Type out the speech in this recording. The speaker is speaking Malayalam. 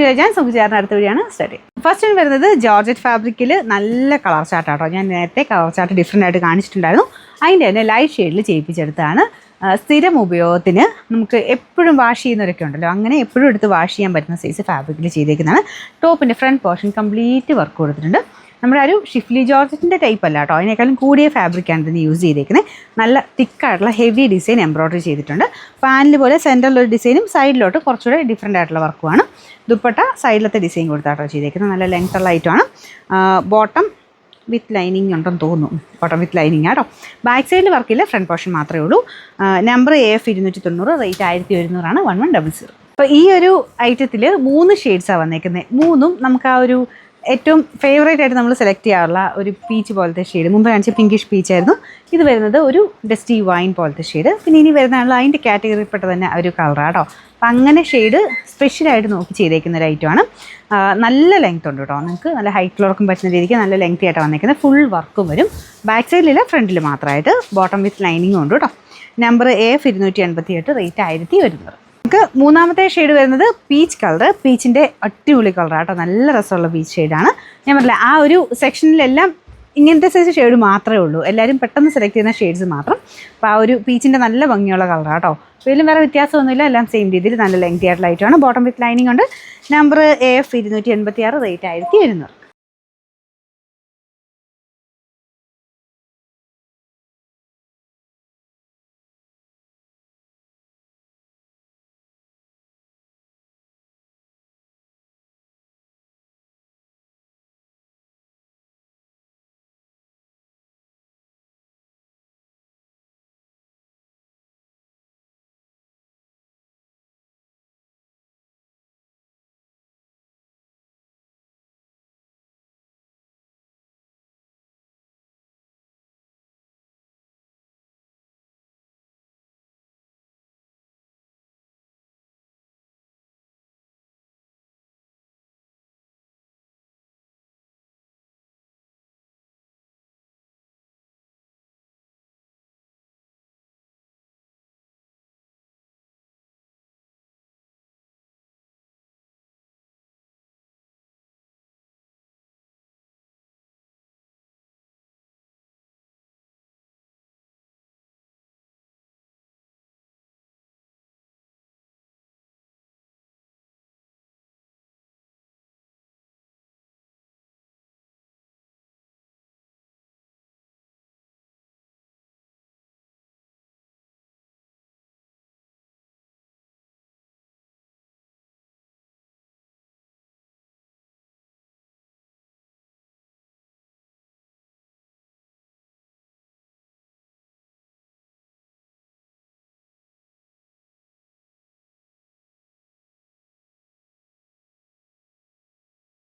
ഞാൻ സുഖിചാറിന് അടുത്ത വഴിയാണ് സ്റ്റഡി. ഫസ്റ്റ് വരുന്നത് ജോർജറ്റ് ഫാബ്രിക്കിൽ നല്ല കളർ ചാർട്ടാട്ടോ. ഞാൻ നേരത്തെ കളർ ചാർട്ട് ഡിഫറെൻ്റ് ആയിട്ട് കാണിച്ചിട്ടുണ്ടായിരുന്നു. അതിൻ്റെ തന്നെ ലൈറ്റ് ഷെയ്ഡിൽ ചെയ്യിപ്പിച്ചെടുത്താണ്. സ്ഥിരം ഉപയോഗത്തിന് നമുക്ക് എപ്പോഴും വാഷ് ചെയ്യുന്നവരൊക്കെ ഉണ്ടല്ലോ, അങ്ങനെ എപ്പോഴും എടുത്ത് വാഷ് ചെയ്യാൻ പറ്റുന്ന സൈസ് ഫാബ്രിക്കിൽ ചെയ്തേക്കുന്നതാണ്. ടോപ്പിൻ്റെ ഫ്രണ്ട് പോർഷൻ കംപ്ലീറ്റ് വർക്ക് കൊടുത്തിട്ടുണ്ട്. നമ്മുടെ ഒരു ഷിഫ്ലി ജോർജറ്റിൻ്റെ ടൈപ്പ് അല്ല കേട്ടോ, അതിനേക്കാളും കൂടിയ ഫാബ്രിക്കാണ് ഇതിന് യൂസ് ചെയ്തേക്കുന്നത്. നല്ല തിക്കായിട്ടുള്ള ഹെവി ഡിസൈൻ എംബ്രോയ്ഡറി ചെയ്തിട്ടുണ്ട്. പാനൽ പോലെ സെൻറ്ററിലൊരു ഡിസൈനും സൈഡിലോട്ട് കുറച്ചുകൂടെ ഡിഫറെൻ്റ് ആയിട്ടുള്ള വർക്കുമാണ്. ദുപ്പട്ട സൈഡിലത്തെ ഡിസൈൻ കൊടുത്താട്ടോ ചെയ്തേക്കുന്നത്. നല്ല ലെങ്ത്തുള്ള ഐറ്റമാണ്. ബോട്ടം വിത്ത് ലൈനിങ് ഉണ്ടെന്ന് തോന്നുന്നു. ബോട്ടം വിത്ത് ലൈനിങ് ആട്ടോ. ബാക്ക് സൈഡിൽ വർക്കില്ല, ഫ്രണ്ട് പോർഷൻ മാത്രമേ ഉള്ളൂ. Number AF 290, rate 1100 1100. അപ്പോൾ ഈ ഒരു ഐറ്റത്തിൽ 3 ഷെയ്ഡ്സാണ് വന്നേക്കുന്നത്. 3ഉം നമുക്ക് ആ ഒരു ഏറ്റവും ഫേവറേറ്റ് ആയിട്ട് നമ്മൾ സെലക്ട് ചെയ്യാറുള്ള ഒരു പീച്ച് പോലത്തെ ഷെയ്ഡ്. മുമ്പ് കാണിച്ച പിങ്കിഷ് പീച്ച് ആയിരുന്നു. ഇത് വരുന്നത് ഒരു ഡസ്റ്റി വൈൻ പോലത്തെ ഷെയ്ഡ്. പിന്നെ ഇനി വരുന്നതാണല്ലോ അതിൻ്റെ കാറ്റഗറിയിൽപ്പെട്ട തന്നെ ഒരു കളറാട്ടോ. അപ്പം അങ്ങനെ ഷെയ്ഡ് സ്പെഷ്യലായിട്ട് നോക്കി ചെയ്തേക്കുന്ന ഒരു ഐറ്റമാണ്. നല്ല ലെങ്ത് ഉണ്ട് കേട്ടോ. നിങ്ങൾക്ക് നല്ല ഹൈറ്റിലുറക്കും പറ്റുന്ന രീതിക്ക് നല്ല ലെങ്തി ആയിട്ട് വന്നേക്കുന്നത്. ഫുൾ വർക്കും വരും. ബാക്ക് സൈഡിലില്ല, ഫ്രണ്ടിൽ മാത്രമായിട്ട്. ബോട്ടം വിത്ത് ലൈനിങ്ങും ഉണ്ട് കേട്ടോ. Number AF 288, rate 1100. നമുക്ക് മൂന്നാമത്തെ ഷെയ്ഡ് വരുന്നത് പീച്ച് കളർ. പീച്ചിൻ്റെ അടിപൊളി കളറാട്ടോ. നല്ല രസമുള്ള പീച്ച് ഷെയ്ഡാണ്. ഞാൻ പറഞ്ഞില്ല, ആ ഒരു സെക്ഷനിലെല്ലാം ഇങ്ങനത്തെ സൈസ് ഷെയ്ഡ് മാത്രമേ ഉള്ളൂ. എല്ലാവരും പെട്ടെന്ന് സെലക്ട് ചെയ്യുന്ന ഷെയ്ഡ്സ് മാത്രം. അപ്പോൾ ആ ഒരു പീച്ചിൻ്റെ നല്ല ഭംഗിയുള്ള കളറാട്ടോ. ഇതിലും വേറെ വ്യത്യാസമൊന്നുമില്ല, എല്ലാം സെയിം രീതിയിൽ നല്ല ലെങ്തി ആയിട്ടുള്ള ഐറ്റമാണ്. ബോട്ടം വിത്ത് ലൈനിങ് ഉണ്ട്. Number AF 286, rate 1100.